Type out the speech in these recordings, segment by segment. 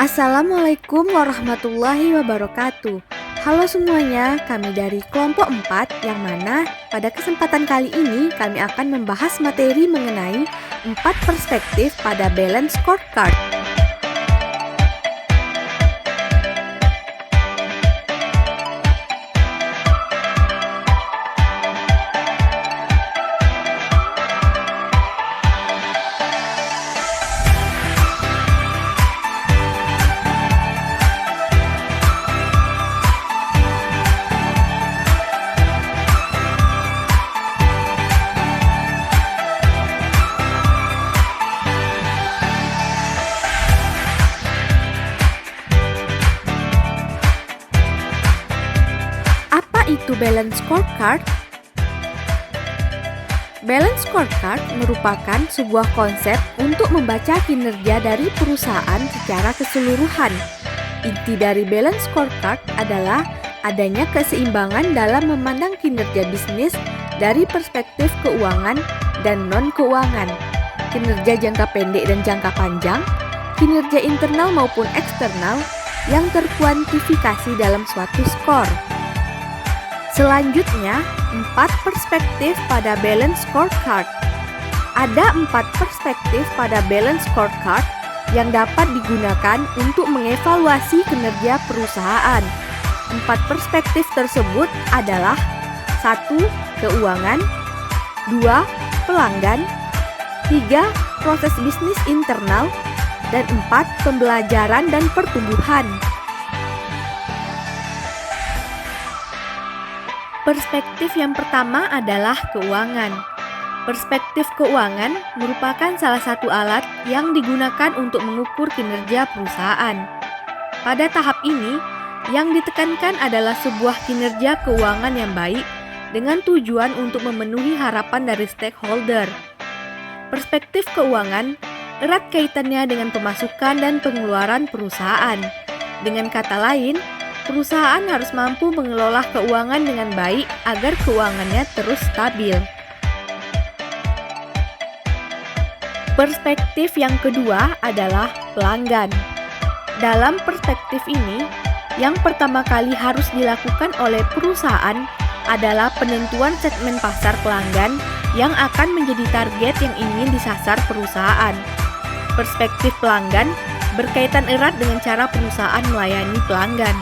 Assalamualaikum warahmatullahi wabarakatuh. Halo semuanya, kami dari kelompok 4 yang mana pada kesempatan kali ini kami akan membahas materi mengenai 4 perspektif pada balance scorecard. Apa itu balance scorecard? Balance scorecard merupakan sebuah konsep untuk membaca kinerja dari perusahaan secara keseluruhan. Inti dari balance scorecard adalah adanya keseimbangan dalam memandang kinerja bisnis dari perspektif keuangan dan non-keuangan, kinerja jangka pendek dan jangka panjang, kinerja internal maupun eksternal yang terkuantifikasi dalam suatu skor. Selanjutnya, 4 perspektif pada balance scorecard. Ada 4 perspektif pada balance scorecard yang dapat digunakan untuk mengevaluasi kinerja perusahaan. 4 perspektif tersebut adalah 1. Keuangan, 2. Pelanggan, 3. Proses bisnis internal, dan 4. Pembelajaran dan pertumbuhan. Perspektif yang pertama adalah keuangan. Perspektif keuangan merupakan salah satu alat yang digunakan untuk mengukur kinerja perusahaan. Pada tahap ini, yang ditekankan adalah sebuah kinerja keuangan yang baik dengan tujuan untuk memenuhi harapan dari stakeholder. Perspektif keuangan erat kaitannya dengan pemasukan dan pengeluaran perusahaan. Dengan kata lain, perusahaan harus mampu mengelola keuangan dengan baik agar keuangannya terus stabil. Perspektif yang kedua adalah pelanggan. Dalam perspektif ini, yang pertama kali harus dilakukan oleh perusahaan adalah penentuan segmen pasar pelanggan yang akan menjadi target yang ingin disasar perusahaan. Perspektif pelanggan berkaitan erat dengan cara perusahaan melayani pelanggan.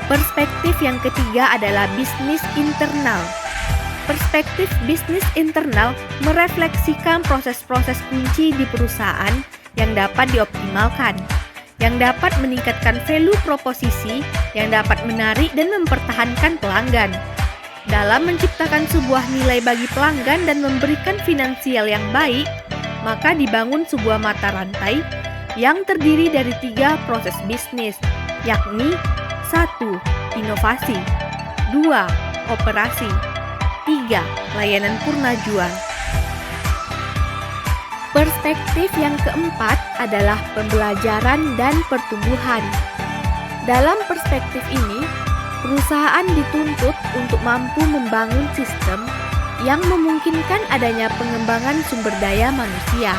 Perspektif yang ketiga adalah bisnis internal. Perspektif bisnis internal merefleksikan proses-proses kunci di perusahaan yang dapat dioptimalkan, yang dapat meningkatkan value proposisi, yang dapat menarik dan mempertahankan pelanggan. Dalam menciptakan sebuah nilai bagi pelanggan dan memberikan finansial yang baik, maka dibangun sebuah mata rantai yang terdiri dari 3 proses bisnis, yakni 1. Inovasi, 2. Operasi, 3. Layanan purna jual. Perspektif yang keempat adalah pembelajaran dan pertumbuhan. Dalam perspektif ini, perusahaan dituntut untuk mampu membangun sistem yang memungkinkan adanya pengembangan sumber daya manusia,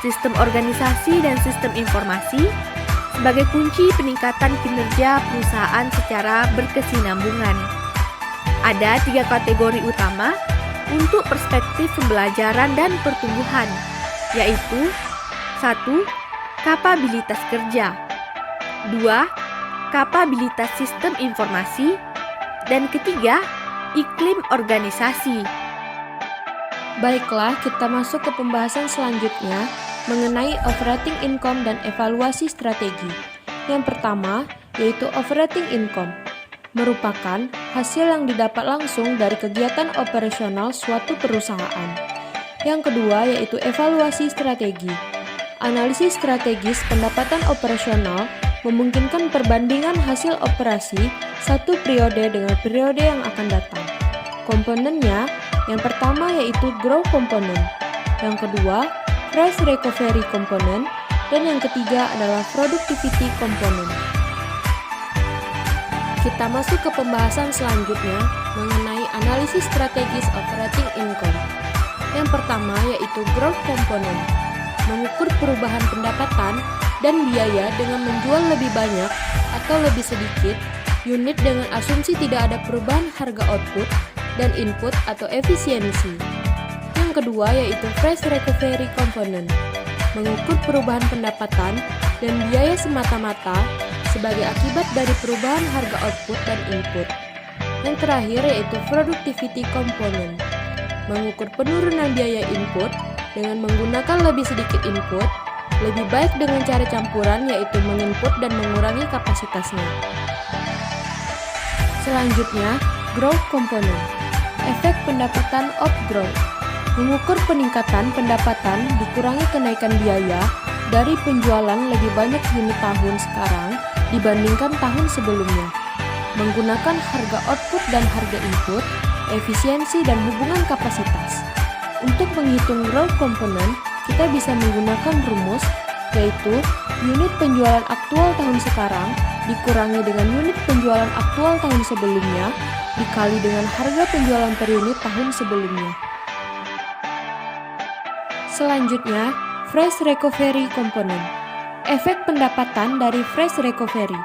sistem organisasi dan sistem informasi sebagai kunci peningkatan kinerja perusahaan secara berkesinambungan. Ada 3 kategori utama untuk perspektif pembelajaran dan pertumbuhan, yaitu 1. Kapabilitas kerja, 2. Kapabilitas sistem informasi, dan ketiga, iklim organisasi. Baiklah, kita masuk ke pembahasan selanjutnya mengenai operating income dan evaluasi strategi. Yang pertama, yaitu operating income, merupakan hasil yang didapat langsung dari kegiatan operasional suatu perusahaan. Yang kedua, yaitu evaluasi strategi. Analisis strategis pendapatan operasional memungkinkan perbandingan hasil operasi satu periode dengan periode yang akan datang. Komponennya, yang pertama yaitu growth component, yang kedua price recovery component, dan yang ketiga adalah productivity component. Kita masuk ke pembahasan selanjutnya mengenai analisis strategis operating income. Yang pertama yaitu growth component, mengukur perubahan pendapatan dan biaya dengan menjual lebih banyak atau lebih sedikit unit dengan asumsi tidak ada perubahan harga output dan input atau efisiensi. Yang kedua yaitu Price Recovery Component, mengukur perubahan pendapatan dan biaya semata-mata sebagai akibat dari perubahan harga output dan input. Yang terakhir yaitu Productivity Component, mengukur penurunan biaya input dengan menggunakan lebih sedikit input, lebih baik dengan cara campuran yaitu menginput dan mengurangi kapasitasnya. Selanjutnya, Growth Component, efek pendapatan of growth, mengukur peningkatan pendapatan dikurangi kenaikan biaya dari penjualan lebih banyak unit tahun sekarang dibandingkan tahun sebelumnya, menggunakan harga output dan harga input, efisiensi dan hubungan kapasitas. Untuk menghitung growth component, kita bisa menggunakan rumus, yaitu unit penjualan aktual tahun sekarang dikurangi dengan unit penjualan aktual tahun sebelumnya dikali dengan harga penjualan per unit tahun sebelumnya. Selanjutnya, Price Recovery Component, efek pendapatan dari Price Recovery,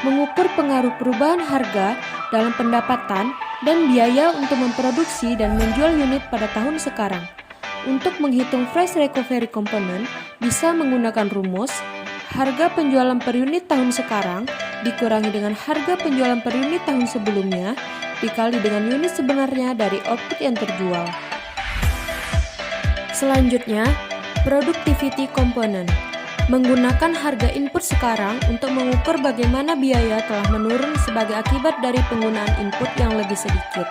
mengukur pengaruh perubahan harga dalam pendapatan dan biaya untuk memproduksi dan menjual unit pada tahun sekarang. Untuk menghitung Price Recovery Component, bisa menggunakan rumus harga penjualan per unit tahun sekarang dikurangi dengan harga penjualan per unit tahun sebelumnya dikali dengan unit sebenarnya dari output yang terjual. Selanjutnya, Productivity Component, menggunakan harga input sekarang untuk mengukur bagaimana biaya telah menurun sebagai akibat dari penggunaan input yang lebih sedikit.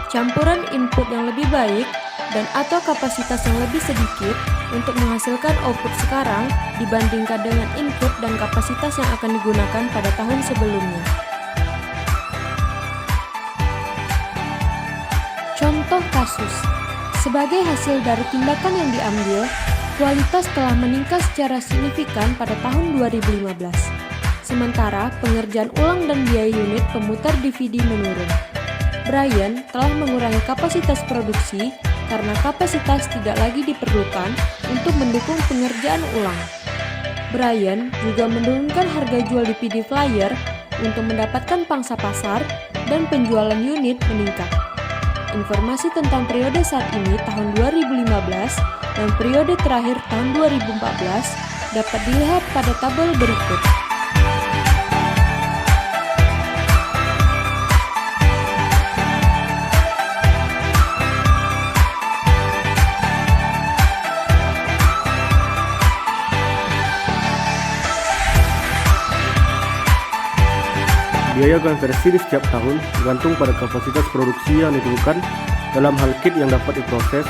Campuran input yang lebih baik dan atau kapasitas yang lebih sedikit untuk menghasilkan output sekarang dibandingkan dengan input dan kapasitas yang akan digunakan pada tahun sebelumnya. Contoh kasus, sebagai hasil dari tindakan yang diambil, kualitas telah meningkat secara signifikan pada tahun 2015. Sementara pengerjaan ulang dan biaya unit pemutar DVD menurun. Brian telah mengurangi kapasitas produksi karena kapasitas tidak lagi diperlukan untuk mendukung pengerjaan ulang. Brian juga menurunkan harga jual DVD flyer untuk mendapatkan pangsa pasar dan penjualan unit meningkat. Informasi tentang periode saat ini tahun 2015 dan periode terakhir tahun 2014 dapat dilihat pada tabel berikut. Biaya konversi di setiap tahun bergantung pada kapasitas produksi yang ditentukan dalam hal kit yang dapat diproses,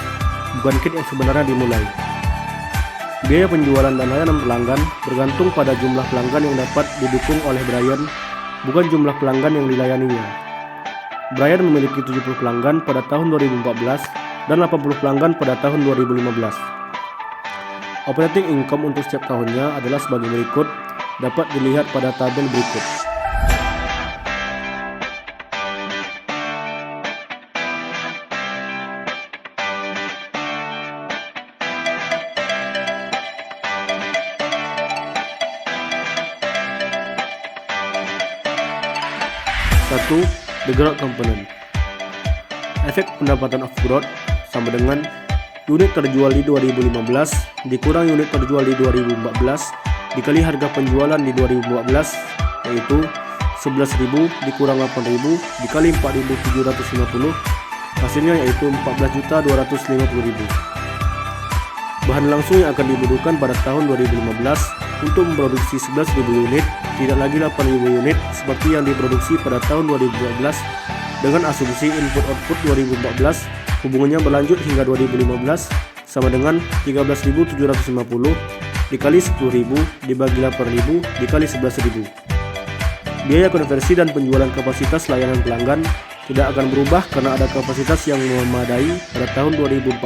bukan kit yang sebenarnya dimulai. Biaya penjualan dan layanan pelanggan bergantung pada jumlah pelanggan yang dapat didukung oleh Brian, bukan jumlah pelanggan yang dilayaninya. Brian memiliki 70 pelanggan pada tahun 2014 dan 80 pelanggan pada tahun 2015. Operating income untuk setiap tahunnya adalah sebagai berikut, dapat dilihat pada tabel berikut. Satu, the growth component. Efek pendapatan of growth sama dengan unit terjual di 2015 dikurang unit terjual di 2014 dikali harga penjualan di 2014, yaitu 11.000 dikurang 8.000 dikali 4.750, hasilnya yaitu 14.250.000. Bahan langsung yang akan dibutuhkan pada tahun 2015 untuk memproduksi 11.000 unit, tidak lagi 8.000 unit seperti yang diproduksi pada tahun 2012 dengan asumsi input-output 2014 hubungannya berlanjut hingga 2015 sama dengan 13.750 dikali 10.000 dibagi 8.000 dikali 11.000. Biaya konversi dan penjualan kapasitas layanan pelanggan tidak akan berubah karena ada kapasitas yang memadai pada tahun 2014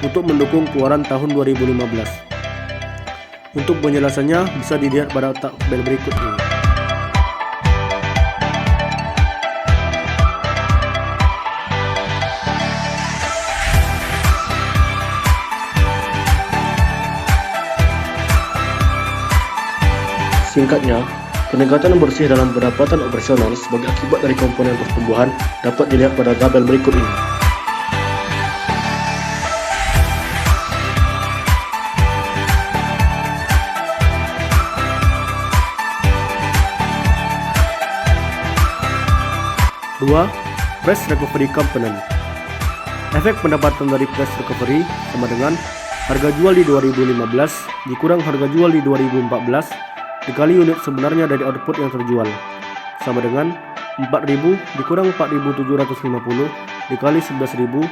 untuk mendukung keluaran tahun 2015. Untuk penjelasannya bisa dilihat pada tabel berikut ini. Singkatnya, peningkatan bersih dalam pendapatan operasional sebagai akibat dari komponen pertumbuhan dapat dilihat pada tabel berikut ini. Dua, price recovery component. Efek pendapatan dari price recovery sama dengan harga jual di 2015 dikurang harga jual di 2014 dikali unit sebenarnya dari output yang terjual, sama dengan 4.000 dikurang 4.750 dikali 11.000,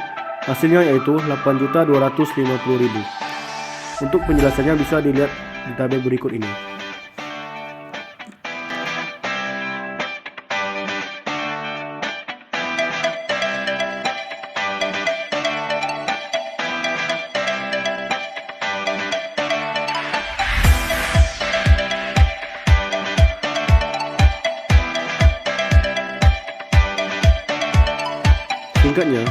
hasilnya yaitu 8.250.000. Untuk penjelasannya bisa dilihat di tabel berikut ini. Singkatnya,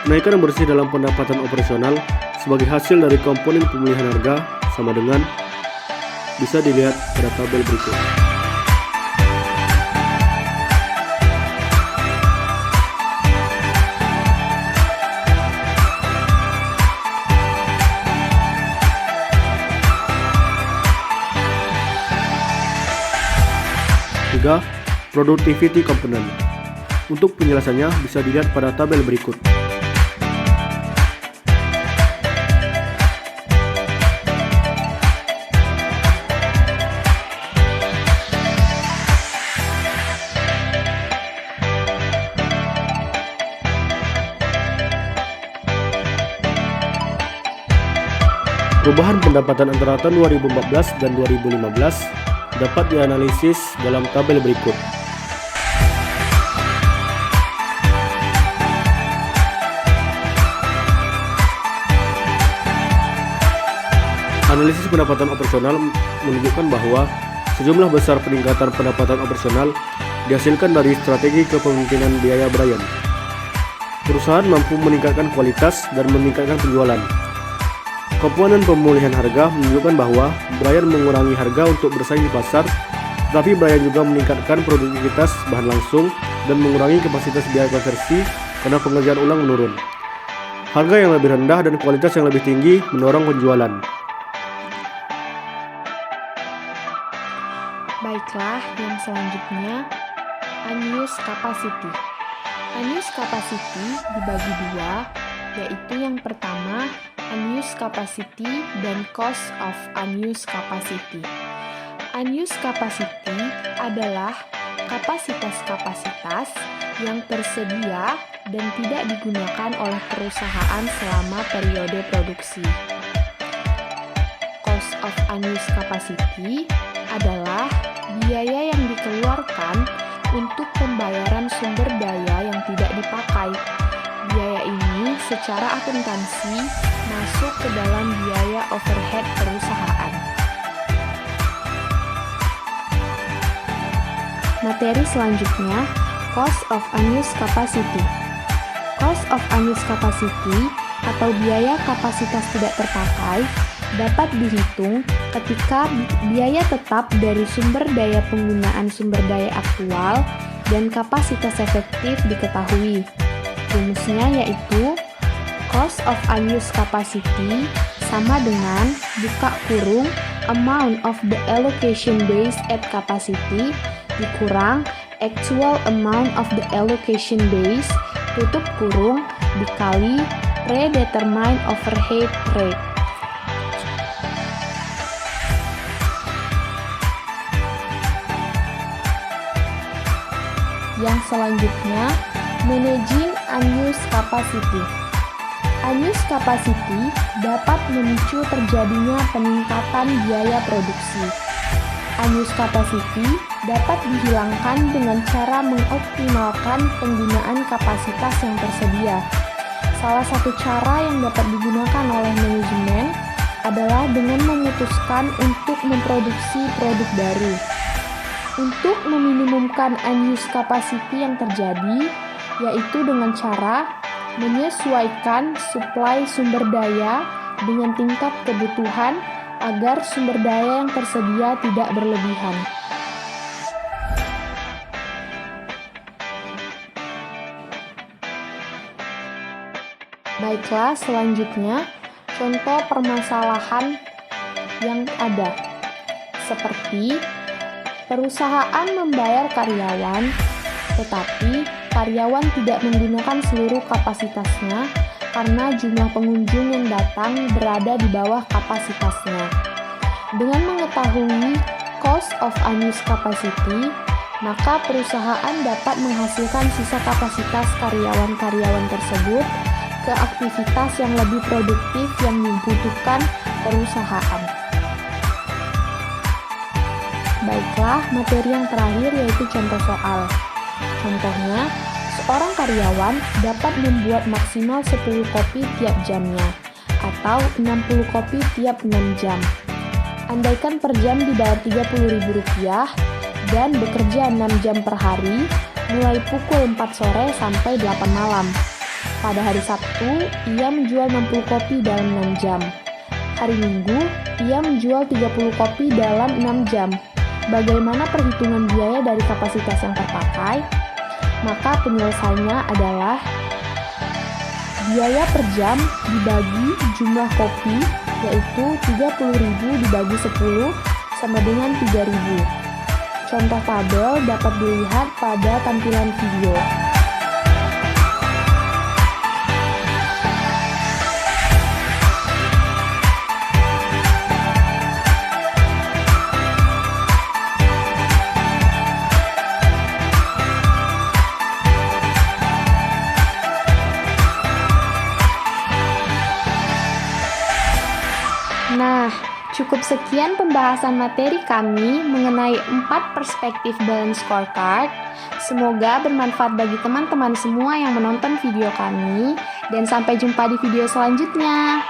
kenaikan bersih dalam pendapatan operasional sebagai hasil dari komponen pemulihan harga sama dengan bisa dilihat pada tabel berikut. Tiga, productivity component. Untuk penjelasannya bisa dilihat pada tabel berikut. Perubahan pendapatan antara tahun 2014 dan 2015 dapat dianalisis dalam tabel berikut. Analisis pendapatan operasional menunjukkan bahwa sejumlah besar peningkatan pendapatan operasional dihasilkan dari strategi kepemimpinan biaya Brian. Perusahaan mampu meningkatkan kualitas dan meningkatkan penjualan. Komponen pemulihan harga menunjukkan bahwa Brian mengurangi harga untuk bersaing di pasar, tetapi Brian juga meningkatkan produktivitas bahan langsung dan mengurangi kapasitas biaya konversi karena pengerjaan ulang menurun. Harga yang lebih rendah dan kualitas yang lebih tinggi mendorong penjualan. Baiklah, yang selanjutnya unused capacity. Unused capacity dibagi dua, yaitu yang pertama unused capacity dan cost of unused capacity. Unused capacity adalah kapasitas-kapasitas yang tersedia dan tidak digunakan oleh perusahaan selama periode produksi. Cost of unused capacity adalah biaya yang dikeluarkan untuk pembayaran sumber daya yang tidak dipakai. Biaya ini secara akuntansi masuk ke dalam biaya overhead perusahaan. Materi selanjutnya, cost of unused capacity. Cost of unused capacity atau biaya kapasitas tidak terpakai dapat dihitung ketika biaya tetap dari sumber daya penggunaan sumber daya aktual dan kapasitas efektif diketahui. Rumusnya yaitu cost of unused capacity sama dengan buka kurung amount of the allocation days at capacity dikurang actual amount of the allocation days tutup kurung dikali predetermined overhead rate. Yang selanjutnya, managing unused capacity. Unused capacity dapat memicu terjadinya peningkatan biaya produksi. Unused capacity dapat dihilangkan dengan cara mengoptimalkan penggunaan kapasitas yang tersedia. Salah satu cara yang dapat digunakan oleh manajemen adalah dengan memutuskan untuk memproduksi produk baru. Untuk meminimumkan unused capacity yang terjadi, yaitu dengan cara menyesuaikan suplai sumber daya dengan tingkat kebutuhan agar sumber daya yang tersedia tidak berlebihan. Baiklah, selanjutnya contoh permasalahan yang ada, seperti perusahaan membayar karyawan, tetapi karyawan tidak menggunakan seluruh kapasitasnya karena jumlah pengunjung yang datang berada di bawah kapasitasnya. Dengan mengetahui cost of unused capacity, maka perusahaan dapat menghasilkan sisa kapasitas karyawan-karyawan tersebut ke aktivitas yang lebih produktif yang dibutuhkan perusahaan. Baiklah, materi yang terakhir yaitu contoh soal. Contohnya, seorang karyawan dapat membuat maksimal 10 kopi tiap jamnya, atau 60 kopi tiap 6 jam. Andaikan per jam dibayar Rp30.000 dan bekerja 6 jam per hari, mulai pukul 4 sore sampai 8 malam. Pada hari Sabtu, ia menjual 60 kopi dalam 6 jam. Hari Minggu, ia menjual 30 kopi dalam 6 jam. Bagaimana perhitungan biaya dari kapasitas yang terpakai? Maka penyelesaiannya adalah biaya per jam dibagi jumlah kopi, yaitu 30.000 dibagi 10 sama dengan 3.000. Contoh tabel dapat dilihat pada tampilan video. Nah, cukup sekian pembahasan materi kami mengenai 4 perspektif balance scorecard. Semoga bermanfaat bagi teman-teman semua yang menonton video kami, dan sampai jumpa di video selanjutnya.